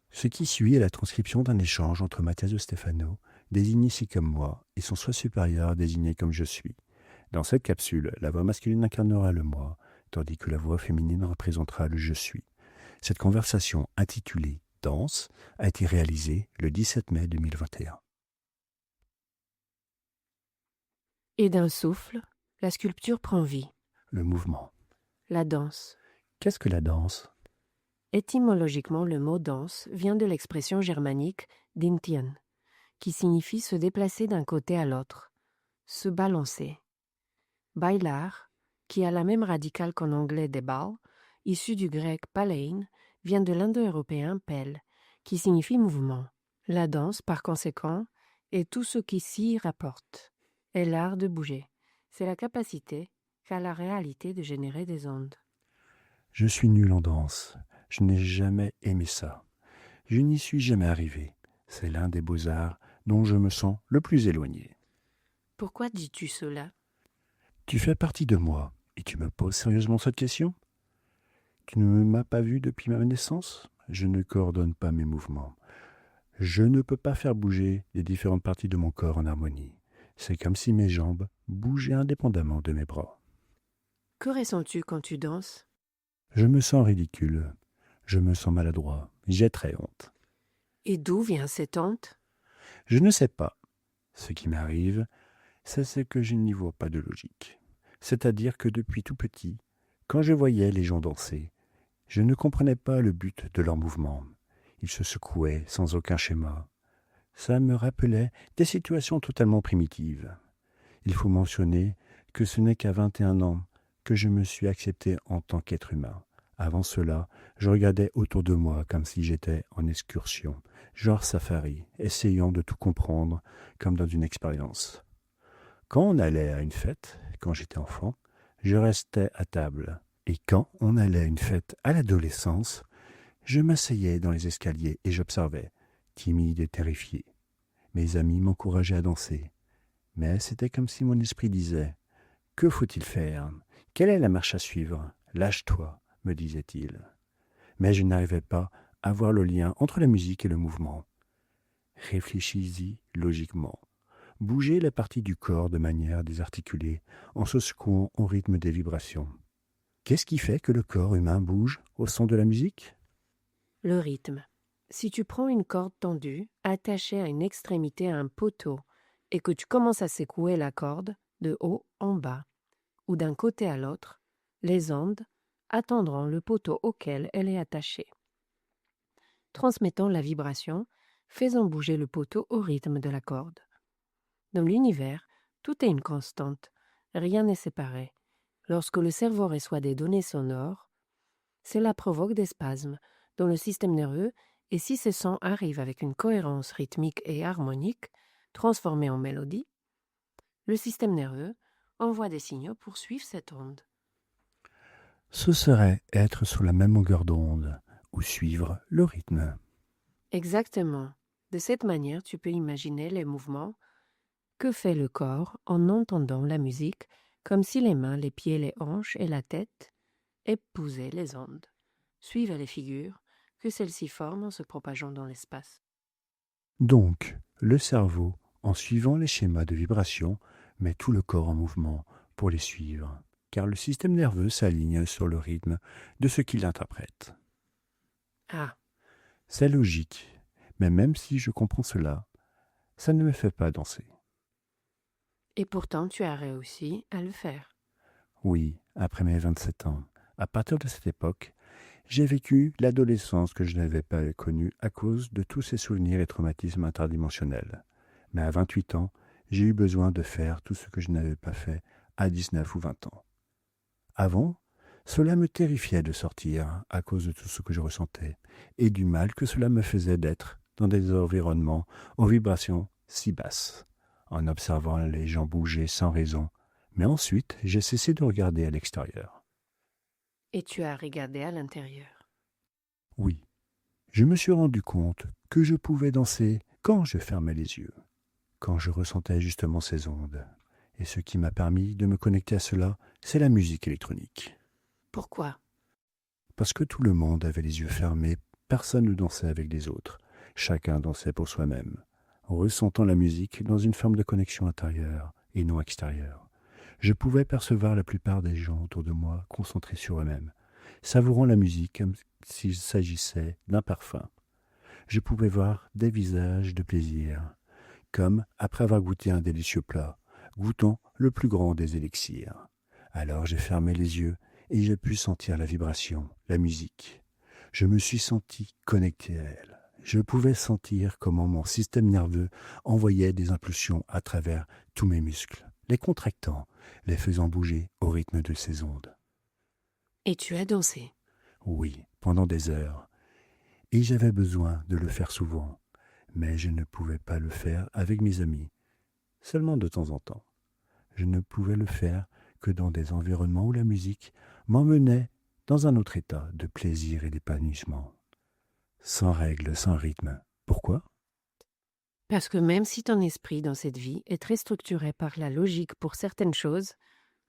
Ce qui suit est la transcription d'un échange entre Mathias de Stefano, désigné ici comme moi, et son soi supérieur désigné comme je suis. Dans cette capsule, la voix masculine incarnera le moi, tandis que la voix féminine représentera le je suis. Cette conversation intitulée « Danse » a été réalisée le 17 mai 2021. Et d'un souffle, la sculpture prend vie. Le mouvement. La danse. Qu'est-ce que la danse ? Étymologiquement, le mot danse vient de l'expression germanique dintien, qui signifie se déplacer d'un côté à l'autre, se balancer. Bailar, qui a la même radicale qu'en anglais des bal, issu du grec palein, vient de l'indo-européen pel, qui signifie mouvement. La danse, par conséquent, est tout ce qui s'y rapporte. Est l'art de bouger. C'est la capacité qu'a la réalité de générer des ondes. Je suis nul en danse. Je n'ai jamais aimé ça. Je n'y suis jamais arrivé. C'est l'un des beaux-arts dont je me sens le plus éloigné. Pourquoi dis-tu cela ? Tu fais partie de moi et tu me poses sérieusement cette question ? Tu ne m'as pas vu depuis ma naissance ? Je ne coordonne pas mes mouvements. Je ne peux pas faire bouger les différentes parties de mon corps en harmonie. C'est comme si mes jambes bougeaient indépendamment de mes bras. Que ressens-tu quand tu danses ? Je me sens ridicule. Je me sens maladroit. J'ai très honte. Et d'où vient cette honte ? Je ne sais pas. Ce qui m'arrive, c'est que je n'y vois pas de logique. C'est-à-dire que depuis tout petit, quand je voyais les gens danser, je ne comprenais pas le but de leur mouvement. Ils se secouaient sans aucun schéma. Ça me rappelait des situations totalement primitives. Il faut mentionner que ce n'est qu'à 21 ans que je me suis accepté en tant qu'être humain. Avant cela, je regardais autour de moi comme si j'étais en excursion, genre safari, essayant de tout comprendre comme dans une expérience. Quand on allait à une fête, quand j'étais enfant, je restais à table. Et quand on allait à une fête à l'adolescence, je m'asseyais dans les escaliers et j'observais, timide et terrifié. Mes amis m'encourageaient à danser. Mais c'était comme si mon esprit disait « Que faut-il faire ? Quelle est la marche à suivre ? Lâche-toi !» me disait-il. Mais je n'arrivais pas à voir le lien entre la musique et le mouvement. Réfléchis-y logiquement. Bougez la partie du corps de manière désarticulée, en se secouant au rythme des vibrations. Qu'est-ce qui fait que le corps humain bouge au son de la musique ? Le rythme. Si tu prends une corde tendue, attachée à une extrémité à un poteau, et que tu commences à secouer la corde de haut en bas, ou d'un côté à l'autre, les ondes attendront le poteau auquel elle est attachée. Transmettant la vibration, faisant bouger le poteau au rythme de la corde. Dans l'univers, tout est une constante, rien n'est séparé. Lorsque le cerveau reçoit des données sonores, cela provoque des spasmes dans le système nerveux et si ces sons arrivent avec une cohérence rythmique et harmonique, transformée en mélodie, le système nerveux envoie des signaux pour suivre cette onde. Ce serait être sur la même longueur d'onde ou suivre le rythme. Exactement. De cette manière, tu peux imaginer les mouvements que fait le corps en entendant la musique, comme si les mains, les pieds, les hanches et la tête épousaient les ondes, suivaient les figures que celles-ci forment en se propageant dans l'espace. Donc, le cerveau, en suivant les schémas de vibration, met tout le corps en mouvement pour les suivre, car le système nerveux s'aligne sur le rythme de ce qu'il interprète. Ah, C'est logique, mais même si je comprends cela, ça ne me fait pas danser. et pourtant tu as réussi à le faire. Oui, après mes 27 ans, à partir de cette époque, j'ai vécu l'adolescence que je n'avais pas connue à cause de tous ces souvenirs et traumatismes interdimensionnels. Mais à 28 ans, j'ai eu besoin de faire tout ce que je n'avais pas fait à 19 ou 20 ans. Avant, cela me terrifiait de sortir à cause de tout ce que je ressentais et du mal que cela me faisait d'être dans des environnements aux vibrations si basses. en observant les gens bouger sans raison, mais ensuite j'ai cessé de regarder à l'extérieur. Et tu as regardé à l'intérieur. Oui, je me suis rendu compte que je pouvais danser quand je fermais les yeux, quand je ressentais justement ces ondes. Et ce qui m'a permis de me connecter à cela, c'est la musique électronique. Pourquoi? Parce que tout le monde avait les yeux fermés, personne ne dansait avec les autres. Chacun dansait pour soi-même, ressentant la musique dans une forme de connexion intérieure et non extérieure. Je pouvais percevoir la plupart des gens autour de moi concentrés sur eux-mêmes, savourant la musique comme s'il s'agissait d'un parfum. Je pouvais voir des visages de plaisir, comme après avoir goûté un délicieux plat, goûtant le plus grand des élixirs. Alors j'ai fermé les yeux et j'ai pu sentir la vibration, la musique. Je me suis senti connecté à elle. Je pouvais sentir comment mon système nerveux envoyait des impulsions à travers tous mes muscles, les contractant, les faisant bouger au rythme de ces ondes. Et tu as dansé. Oui, pendant des heures. Et j'avais besoin de le faire souvent. Mais je ne pouvais pas le faire avec mes amis, seulement de temps en temps. Je ne pouvais le faire que dans des environnements où la musique m'emmenait dans un autre état de plaisir et d'épanouissement. Sans règles, sans rythme. Pourquoi? Parce que même si ton esprit dans cette vie est très structuré par la logique pour certaines choses,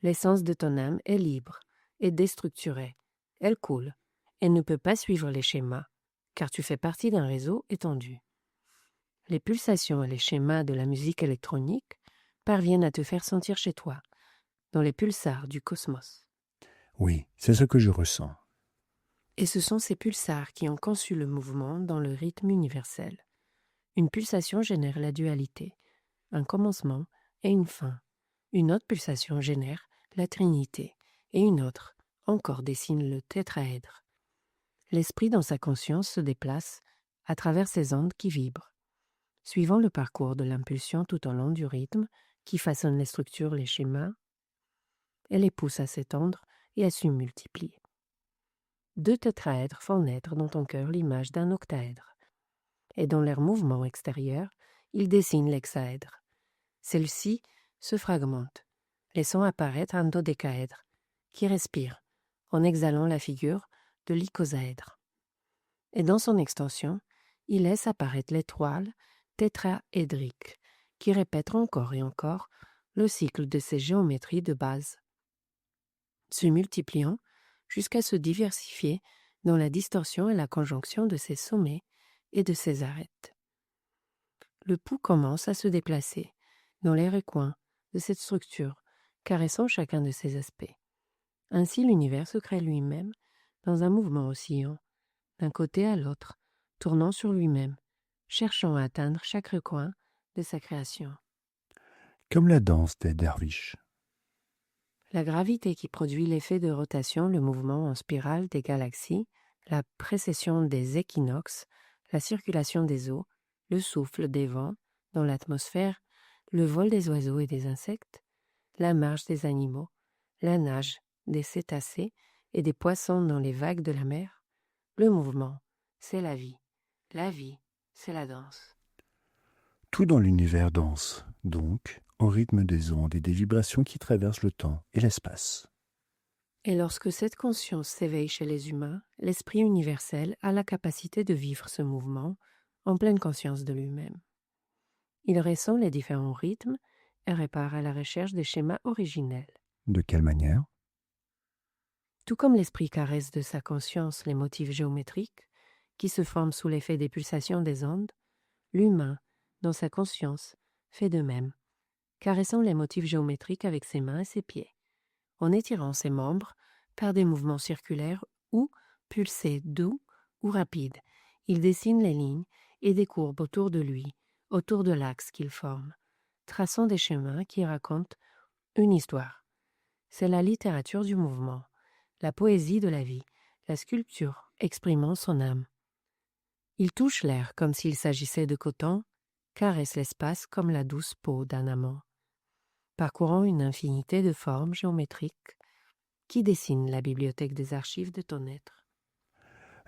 l'essence de ton âme est libre et déstructurée. Elle coule et ne peut pas suivre les schémas, car tu fais partie d'un réseau étendu. Les pulsations et les schémas de la musique électronique parviennent à te faire sentir chez toi, dans les pulsars du cosmos. Oui, c'est ce que je ressens. Et ce sont ces pulsars qui ont conçu le mouvement dans le rythme universel. Une pulsation génère la dualité, un commencement et une fin. Une autre pulsation génère la trinité, et une autre encore dessine le tétraèdre. L'esprit dans sa conscience se déplace à travers ces ondes qui vibrent, suivant le parcours de l'impulsion tout au long du rythme qui façonne les structures, les schémas, et les pousse à s'étendre et à se multiplier. 2 tétraèdres font naître dans ton cœur l'image d'un octaèdre, et dans leur mouvement extérieur, ils dessinent l'hexaèdre. Celle-ci se fragmente, laissant apparaître un dodécaèdre, qui respire, en exhalant la figure de l'icosaèdre. Et dans son extension, il laisse apparaître l'étoile tétraédrique, qui répète encore et encore le cycle de ses géométries de base, se multipliant jusqu'à se diversifier dans la distorsion et la conjonction de ses sommets et de ses arêtes. Le pouls commence à se déplacer dans les recoins de cette structure, caressant chacun de ses aspects. Ainsi l'univers se crée lui-même dans un mouvement oscillant, d'un côté à l'autre, tournant sur lui-même, cherchant à atteindre chaque recoin de sa création. Comme la danse des derviches. La gravité qui produit l'effet de rotation, le mouvement en spirale des galaxies, la précession des équinoxes, la circulation des eaux, le souffle des vents dans l'atmosphère, le vol des oiseaux et des insectes, la marche des animaux, la nage des cétacés et des poissons dans les vagues de la mer. Le mouvement, c'est la vie. La vie, c'est la danse. Tout dans l'univers danse, donc, au rythme des ondes et des vibrations qui traversent le temps et l'espace. Et lorsque cette conscience s'éveille chez les humains, l'esprit universel a la capacité de vivre ce mouvement en pleine conscience de lui-même. Il ressent les différents rythmes et répare à la recherche des schémas originels. De quelle manière? Tout comme l'esprit caresse de sa conscience les motifs géométriques qui se forment sous l'effet des pulsations des ondes, l'humain, dans sa conscience, fait de même, caressant les motifs géométriques avec ses mains et ses pieds, en étirant ses membres par des mouvements circulaires ou pulsés doux ou rapides. Il dessine les lignes et des courbes autour de lui, autour de l'axe qu'il forme, traçant des chemins qui racontent une histoire. C'est la littérature du mouvement, la poésie de la vie, la sculpture exprimant son âme. Il touche l'air comme s'il s'agissait de coton, caresse l'espace comme la douce peau d'un amant, parcourant une infinité de formes géométriques qui dessinent la bibliothèque des archives de ton être.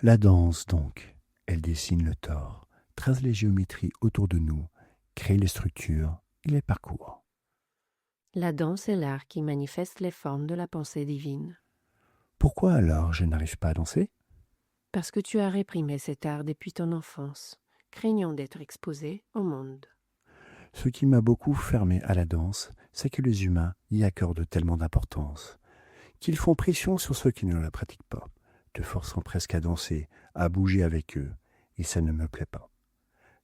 La danse, donc, elle dessine le tort, trace les géométries autour de nous, crée les structures il est parcours. La danse est l'art qui manifeste les formes de la pensée divine. Pourquoi alors je n'arrive pas à danser? Parce que tu as réprimé cet art depuis ton enfance, craignant d'être exposé au monde. Ce qui m'a beaucoup fermé à la danse, c'est que les humains y accordent tellement d'importance, qu'ils font pression sur ceux qui ne la pratiquent pas, te forçant presque à danser, à bouger avec eux, et ça ne me plaît pas.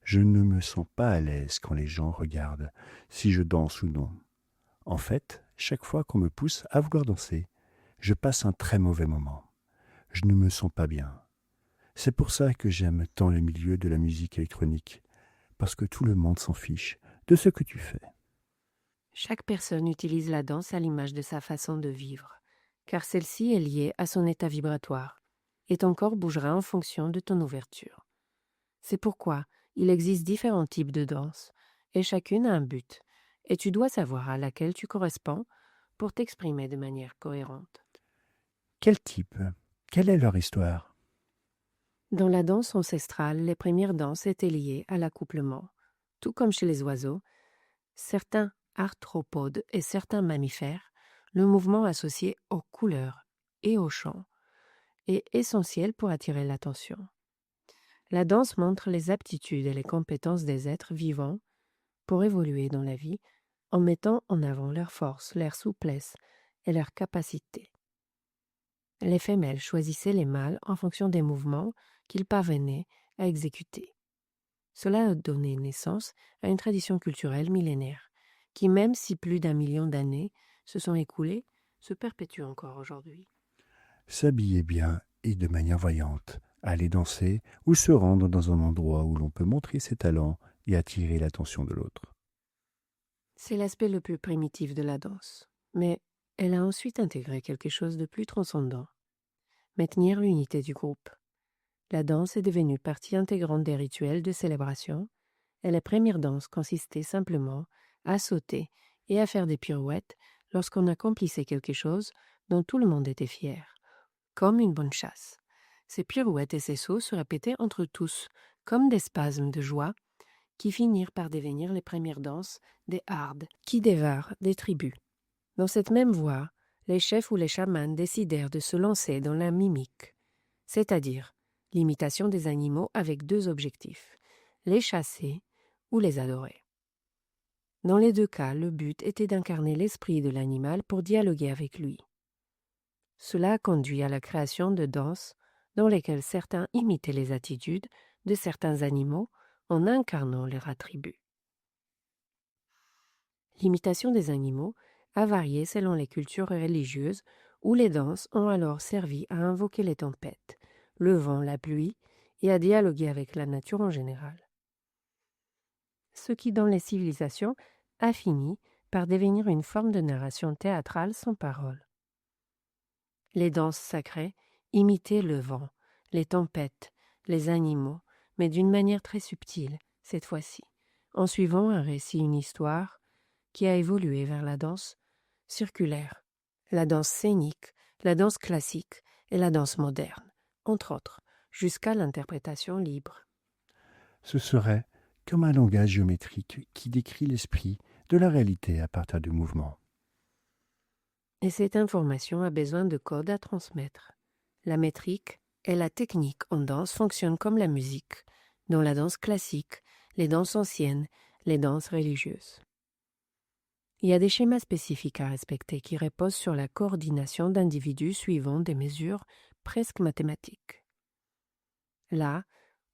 Je ne me sens pas à l'aise quand les gens regardent si je danse ou non. En fait, chaque fois qu'on me pousse à vouloir danser, je passe un très mauvais moment. Je ne me sens pas bien. C'est pour ça que j'aime tant le milieu de la musique électronique, parce que tout le monde s'en fiche de ce que tu fais. Chaque personne utilise la danse à l'image de sa façon de vivre, car celle-ci est liée à son état vibratoire, et ton corps bougera en fonction de ton ouverture. C'est pourquoi il existe différents types de danse, et chacune a un but, et tu dois savoir à laquelle tu corresponds pour t'exprimer de manière cohérente. Quel type? Quelle est leur histoire? Dans la danse ancestrale, les premières danses étaient liées à l'accouplement. Tout comme chez les oiseaux, certains arthropodes et certains mammifères, le mouvement associé aux couleurs et au chant est essentiel pour attirer l'attention. La danse montre les aptitudes et les compétences des êtres vivants pour évoluer dans la vie en mettant en avant leur force, leur souplesse et leur capacité. Les femelles choisissaient les mâles en fonction des mouvements qu'ils parvenaient à exécuter. Cela a donné naissance à une tradition culturelle millénaire qui, même si plus d'1 million d'années se sont écoulées, se perpétue encore aujourd'hui. S'habiller bien et de manière voyante, aller danser ou se rendre dans un endroit où l'on peut montrer ses talents et attirer l'attention de l'autre. C'est l'aspect le plus primitif de la danse, mais elle a ensuite intégré quelque chose de plus transcendant. Maintenir l'unité du groupe. La danse est devenue partie intégrante des rituels de célébration, et les premières danses consistaient simplement à sauter et à faire des pirouettes lorsqu'on accomplissait quelque chose dont tout le monde était fier, comme une bonne chasse. Ces pirouettes et ces sauts se répétaient entre tous, comme des spasmes de joie, qui finirent par devenir les premières danses des hardes, qui dévarent des tribus. Dans cette même voie, les chefs ou les chamans décidèrent de se lancer dans la mimique, c'est-à-dire l'imitation des animaux avec 2 objectifs, les chasser ou les adorer. Dans les 2 cas, le but était d'incarner l'esprit de l'animal pour dialoguer avec lui. Cela a conduit à la création de danses dans lesquelles certains imitaient les attitudes de certains animaux en incarnant leurs attributs. L'imitation des animaux a varié selon les cultures religieuses où les danses ont alors servi à invoquer les tempêtes, le vent, la pluie et à dialoguer avec la nature en général. Ce qui, dans les civilisations, a fini par devenir une forme de narration théâtrale sans parole. Les danses sacrées imitaient le vent, les tempêtes, les animaux, mais d'une manière très subtile, cette fois-ci, en suivant un récit, une histoire, qui a évolué vers la danse circulaire, la danse scénique, la danse classique et la danse moderne, entre autres, jusqu'à l'interprétation libre. Ce serait comme un langage géométrique qui décrit l'esprit de la réalité à partir du mouvement. Et cette information a besoin de codes à transmettre. La métrique et la technique en danse fonctionnent comme la musique, dans la danse classique, les danses anciennes, les danses religieuses. Il y a des schémas spécifiques à respecter qui reposent sur la coordination d'individus suivant des mesures presque mathématiques. Là,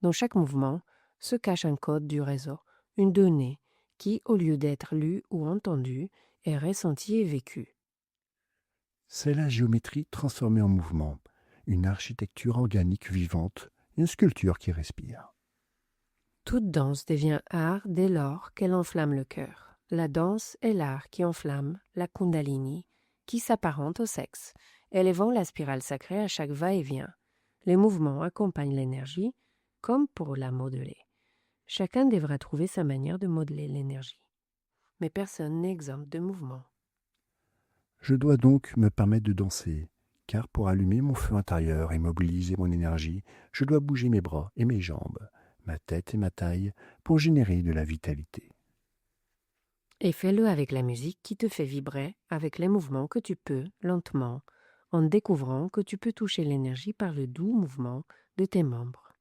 dans chaque mouvement, se cache un code du réseau, une donnée qui, au lieu d'être lue ou entendue, est ressentie et vécue. C'est la géométrie transformée en mouvement, une architecture organique vivante, une sculpture qui respire. Toute danse devient art dès lors qu'elle enflamme le cœur. La danse est l'art qui enflamme la Kundalini, qui s'apparente au sexe, élevant la spirale sacrée à chaque va-et-vient. Les mouvements accompagnent l'énergie, comme pour la modeler. Chacun devra trouver sa manière de modeler l'énergie. Mais personne n'est exempt de mouvement. Je dois donc me permettre de danser, car pour allumer mon feu intérieur et mobiliser mon énergie, je dois bouger mes bras et mes jambes, ma tête et ma taille, pour générer de la vitalité. Et fais-le avec la musique qui te fait vibrer, avec les mouvements que tu peux, lentement, en découvrant que tu peux toucher l'énergie par le doux mouvement de tes membres.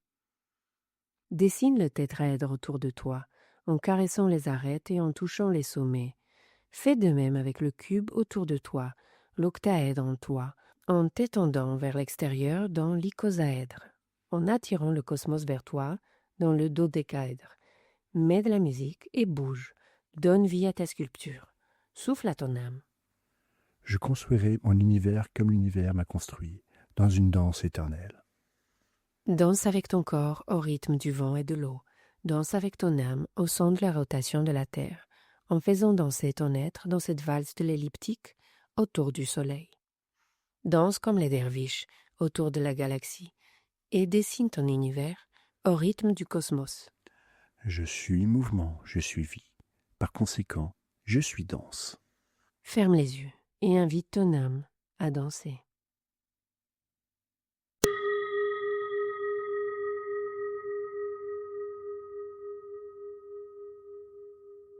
Dessine le tétraèdre autour de toi, en caressant les arêtes et en touchant les sommets. Fais de même avec le cube autour de toi, l'octaèdre en toi, en t'étendant vers l'extérieur dans l'icosaèdre, en attirant le cosmos vers toi dans le dodécaèdre. Mets de la musique et bouge. Donne vie à ta sculpture. Souffle à ton âme. Je construirai mon univers comme l'univers m'a construit, dans une danse éternelle. Danse avec ton corps au rythme du vent et de l'eau. Danse avec ton âme au son de la rotation de la Terre, en faisant danser ton être dans cette valse de l'elliptique autour du soleil. Danse comme les derviches autour de la galaxie et dessine ton univers au rythme du cosmos. Je suis mouvement, je suis vie. Par conséquent, je suis danse. Ferme les yeux et invite ton âme à danser.